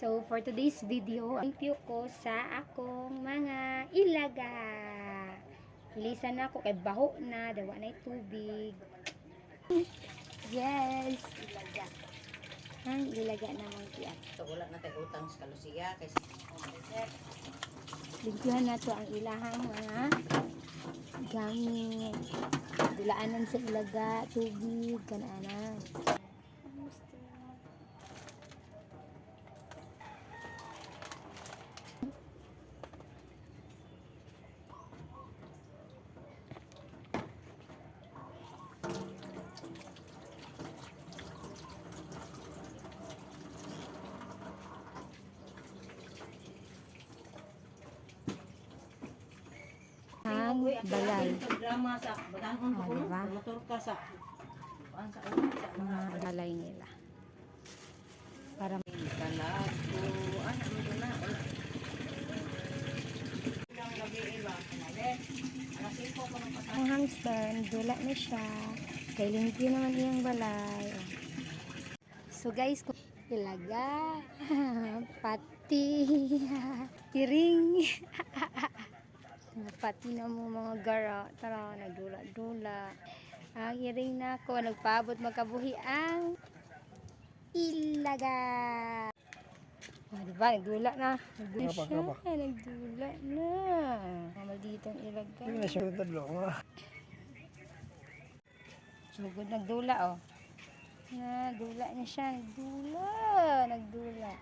So, for today's video, review ko sa akong mga ilaga. Ilisan na ako kay baho na, dawa na tubig. Yes, ilaga. Ang ilaga naman tiyak. So, wala na tayo utang sa kalusiya. Kasi, Ligyan na to ang ilahang mga gamit. Dulaanan sa ilaga, tubig, kanana. Ang balay. drama sa badanon ko, diba? motor ka sa Mga balay nila. Para balag ko. Ano mo na? Ang gabi iba. Alas 5 ko ng patay. ang hamster, dula na siya. Kay limpyo naman iyang balay. So guys, ilaga, pati, tiring. Pati na mo mga gara. Tara, nagdula-dula. Ang iring na ako, nagpaabot magkabuhi ang ilaga. Diba, nagdula na. Nagdula siya. Nagdula na. Malditong ilaga. Hindi na siya tadlo nga. Sugod nagdula, oh. Nagdula niya siya. Nagdula.